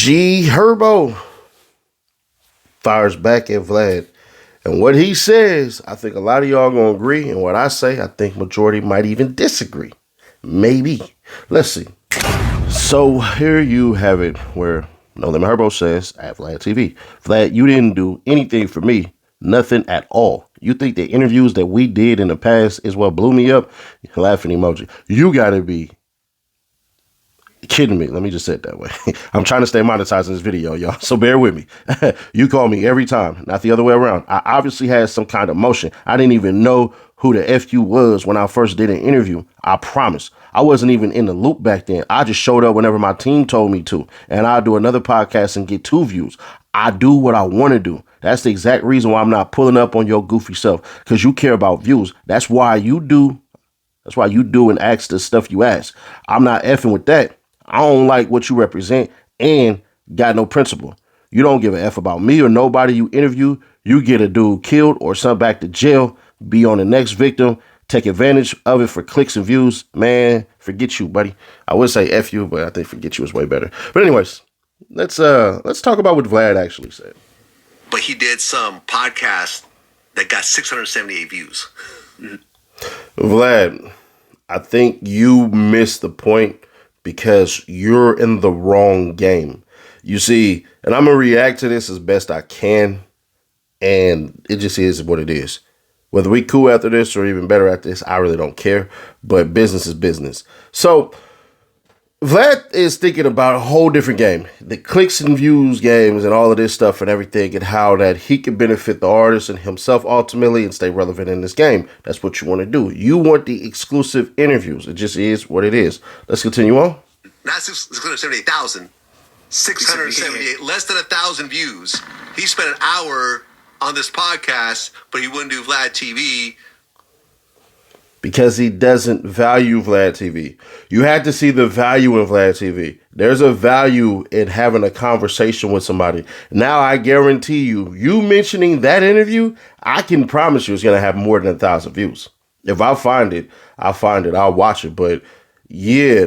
Herbo fires back at Vlad. And what he says, I think a lot of y'all gonna agree. And what I say, I think majority might even disagree. Maybe. Let's see. So here you have it where No Limit Herbo says at Vlad TV, Vlad, you didn't do anything for me. Nothing at all. You think the interviews that we did in the past is what blew me up? Laughing emoji. You gotta be kidding me. Let me just say it that way. I'm trying to stay monetized in this video, y'all, so bear with me. You call me every time, not the other way around. I obviously had some kind of motion. I didn't even know who the F you was when I first did an interview. I promise. I wasn't even in the loop back then. I just showed up whenever my team told me to, and I'll do another podcast and get 2 views. I do what I want to do. That's the exact reason why I'm not pulling up on your goofy self, because you care about views. That's why you do. That's why you do and ask the stuff you ask. I'm not effing with that. I don't like what you represent and got no principle. You don't give a F about me or nobody you interview. You get a dude killed or sent back to jail, be on the next victim, take advantage of it for clicks and views. Man, forget you, buddy. I would say F you, but I think forget you is way better. But anyways, let's talk about what Vlad actually said. But he did some podcast that got 678 views. Vlad, I think you missed the point because you're in the wrong game. You see, and I'm going to react to this as best I can, and it just is what it is. Whether we cool after this or even better after this, I really don't care, but business is business. So Vlad is thinking about a whole different game, the clicks and views games and all of this stuff and everything, and how that he can benefit the artist and himself ultimately and stay relevant in this game. That's what you want to do. You want the exclusive interviews. It just is what it is. Let's continue on. Not 678,000, 678, less than 1,000 views. He spent an hour on this podcast, but he wouldn't do Vlad TV. Because he doesn't value Vlad TV. You had to see the value in Vlad TV. There's a value in having a conversation with somebody. Now, I guarantee you mentioning that interview, I can promise you it's going to have more than 1,000 views. If I find it, I'll find it. I'll watch it. But yeah,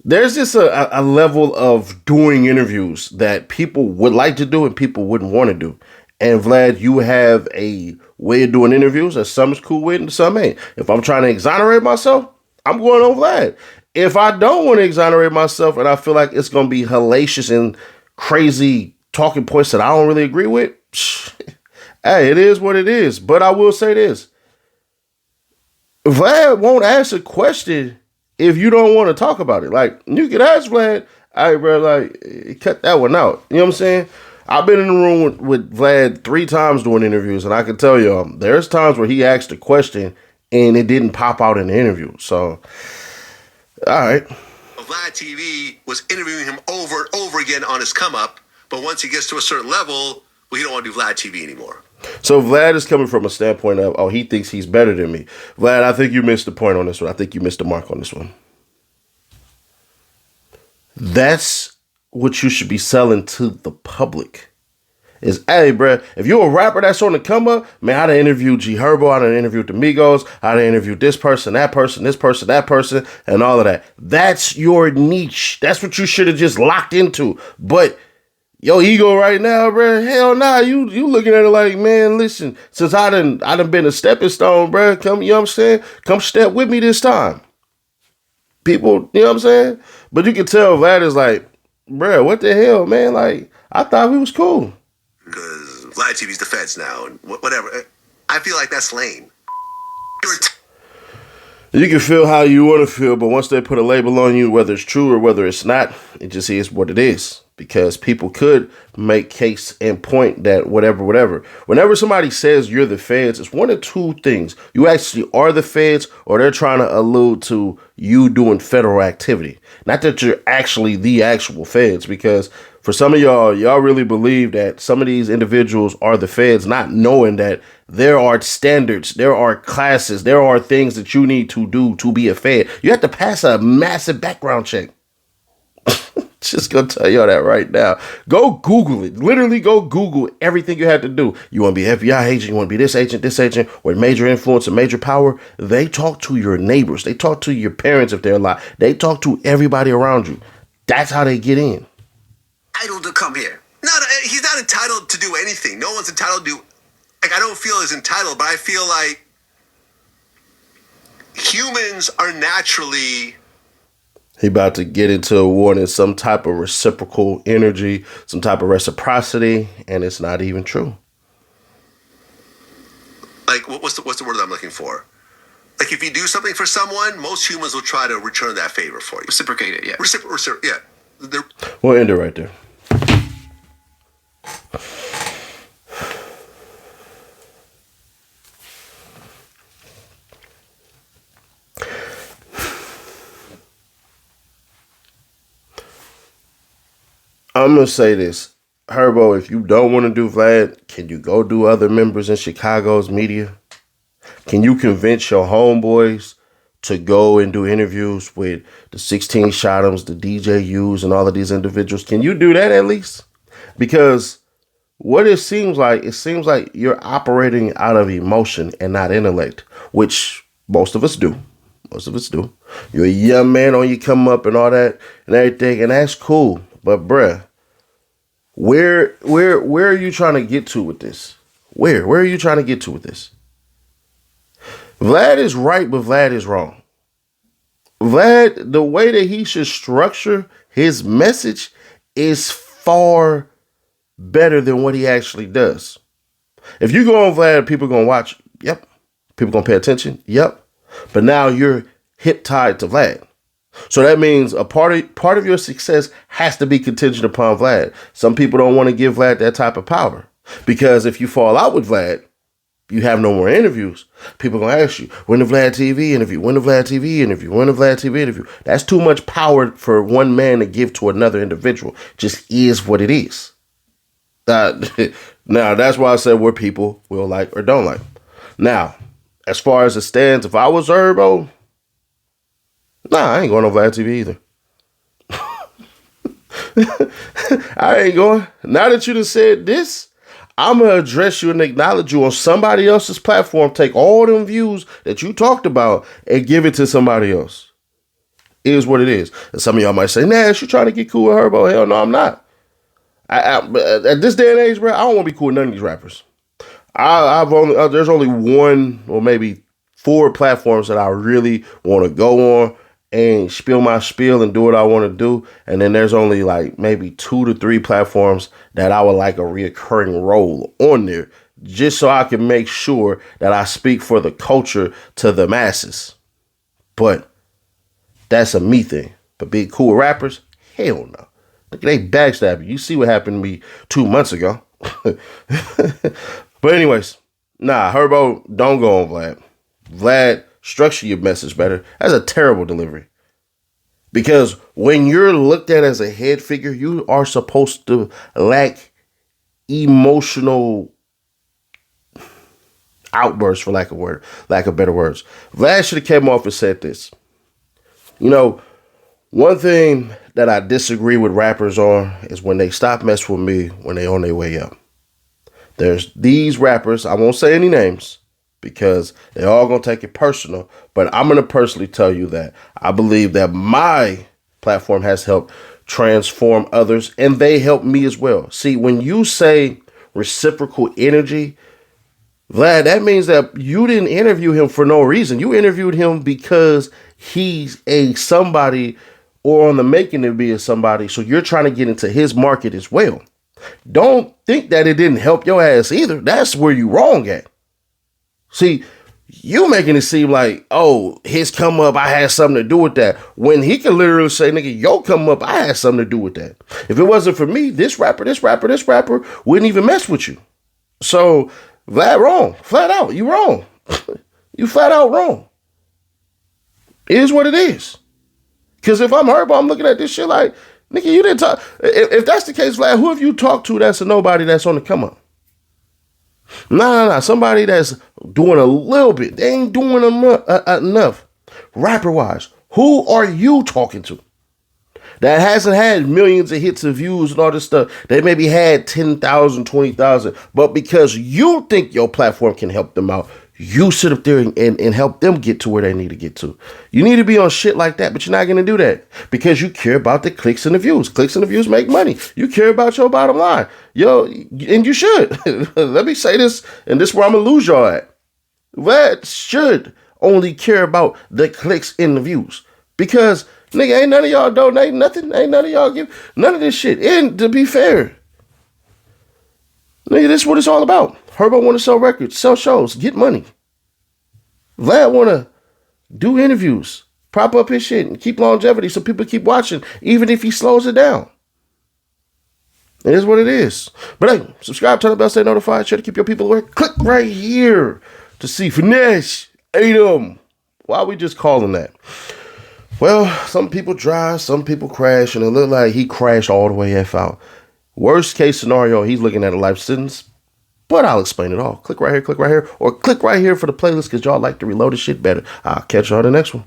there's just a level of doing interviews that people would like to do and people wouldn't want to do. And Vlad, you have a way of doing interviews that some is cool with and some ain't. If I'm trying to exonerate myself, I'm going on Vlad. If I don't want to exonerate myself and I feel like it's going to be hellacious and crazy talking points that I don't really agree with, hey, it is what it is. But I will say this. Vlad won't ask a question if you don't want to talk about it. Like, you could ask Vlad, all right, bro, like, cut that one out. You know what I'm saying? I've been in the room with Vlad 3 times doing interviews, and I can tell you, there's times where he asked a question and it didn't pop out in the interview. So, all right. Vlad TV was interviewing him over and over again on his come up, but once he gets to a certain level, well, he don't want to do Vlad TV anymore. So Vlad is coming from a standpoint of, oh, he thinks he's better than me. Vlad, I think you missed the point on this one. I think you missed the mark on this one. That's what you should be selling to the public is, hey, bro, if you're a rapper that's on the come up, man, I done interviewed G Herbo, I done interviewed the Migos, I done interviewed this person, that person, this person, that person, and all of that. That's your niche. That's what you should have just locked into. But your ego right now, bro, hell nah, you looking at it like, man, listen, since I done been a stepping stone, bro, come, you know what I'm saying? Come step with me this time. People, you know what I'm saying? But you can tell Vlad is like, bro, what the hell, man? Like, I thought we was cool. Because Vlad TV's the feds now and whatever. I feel like that's lame. You can feel how you want to feel, but once they put a label on you, whether it's true or whether it's not, it just is what it is. Because people could make case and point that whatever. Whenever somebody says you're the feds, it's one of 2 things. You actually are the feds, or they're trying to allude to you doing federal activity. Not that you're actually the actual feds, because for some of y'all really believe that some of these individuals are the feds, not knowing that there are standards, there are classes, there are things that you need to do to be a fed. You have to pass a massive background check. Just gonna tell y'all that right now. Go Google it. Literally go Google everything you have to do. You want to be an FBI agent, you want to be this agent, or major influence and major power. They talk to your neighbors. They talk to your parents if they're alive. They talk to everybody around you. That's how they get in. Entitled to come here. No, he's not entitled to do anything. No one's entitled to. Like, I don't feel as entitled, but I feel like humans are naturally. He about to get into a war in some type of reciprocal energy, some type of reciprocity, and it's not even true. Like, what's the word that I'm looking for? Like, if you do something for someone, most humans will try to return that favor for you. Reciprocate it, yeah. Yeah. We'll end it right there. I'm going to say this. Herbo, if you don't want to do Vlad, can you go do other members in Chicago's media? Can you convince your homeboys to go and do interviews with the 16 Shot'ems, the DJUs, and all of these individuals? Can you do that at least? Because what it seems like you're operating out of emotion and not intellect, which most of us do. Most of us do. You're a young man on your come up and all that and everything, and that's cool. But bruh, where are you trying to get to with this? Where are you trying to get to with this? Vlad is right, but Vlad is wrong. Vlad, the way that he should structure his message is far better than what he actually does. If you go on Vlad, people are going to watch. Yep. People going to pay attention. Yep. But now you're hip tied to Vlad. So that means a part of your success has to be contingent upon Vlad. Some people don't want to give Vlad that type of power because if you fall out with Vlad, you have no more interviews. People are going to ask you, when the Vlad TV interview, when the Vlad TV interview, when the Vlad TV interview. That's too much power for one man to give to another individual. Just is what it is. Now, that's why I said where people will like or don't like. Now, as far as it stands, if I was Herbo, I ain't going on Vlad TV either. I ain't going. Now that you done said this, I'm going to address you and acknowledge you on somebody else's platform. Take all them views that you talked about and give it to somebody else. It is what it is. And some of y'all might say, Nash, you trying to get cool with Herbo? Hell no, I'm not. At this day and age, bro, I don't want to be cool with none of these rappers. There's only one or maybe 4 platforms that I really want to go on and spill my spiel and do what I want to do. And then there's only like maybe 2 to 3 platforms that I would like a reoccurring role on there, just so I can make sure that I speak for the culture to the masses. But that's a me thing. But being cool with rappers, hell no. Look, they backstab you. You see what happened to me 2 months ago. But anyways, Herbo, don't go on Vlad. Vlad, structure your message better. That's a terrible delivery. Because when you're looked at as a head figure, you are supposed to lack emotional outbursts, for lack of better words. Vlad should have came off and said this. You know, one thing that I disagree with rappers on is when they stop messing with me when they on their way up. There's these rappers, I won't say any names, because they're all going to take it personal. But I'm going to personally tell you that I believe that my platform has helped transform others, and they help me as well. See, when you say reciprocal energy, Vlad, that means that you didn't interview him for no reason. You interviewed him because he's a somebody or on the making to be a somebody. So you're trying to get into his market as well. Don't think that it didn't help your ass either. That's where you wrong at. See, you making it seem like, oh, his come up, I had something to do with that. When he can literally say, nigga, yo come up, I had something to do with that. If it wasn't for me, this rapper wouldn't even mess with you. So Vlad wrong. Flat out, you wrong. You flat out wrong. It is what it is. Because if I'm Herbo, I'm looking at this shit like, nigga, you didn't talk. If that's the case, Vlad, who have you talked to that's a nobody that's on the come up? Nah. Somebody that's doing a little bit. They ain't doing enough. Rapper-wise, who are you talking to that hasn't had millions of hits of views and all this stuff? They maybe had 10,000, 20,000. But because you think your platform can help them out, You sit up there and help them get to where they need to get to. You need to be on shit like that, but you're not going to do that because you care about the clicks and the views. Clicks and the views make money. You care about your bottom line. Yo, and you should. Let me say this, and this is where I'm going to lose y'all at. Vlad should only care about the clicks and the views because, nigga, ain't none of y'all donate nothing. Ain't none of y'all give none of this shit. And to be fair, nigga, this is what it's all about. Herbo want to sell records, sell shows, get money. Vlad want to do interviews, prop up his shit, and keep longevity so people keep watching, even if he slows it down. It is what it is. But hey, subscribe, turn the bell, stay notified, share to keep your people aware. Click right here to see Finesse, Adam. Why are we just calling that? Well, some people drive, some people crash, and it looked like he crashed all the way F out. Worst case scenario, he's looking at a life sentence. But I'll explain it all. Click right here, or click right here for the playlist because y'all like to reload the shit better. I'll catch y'all in the next one.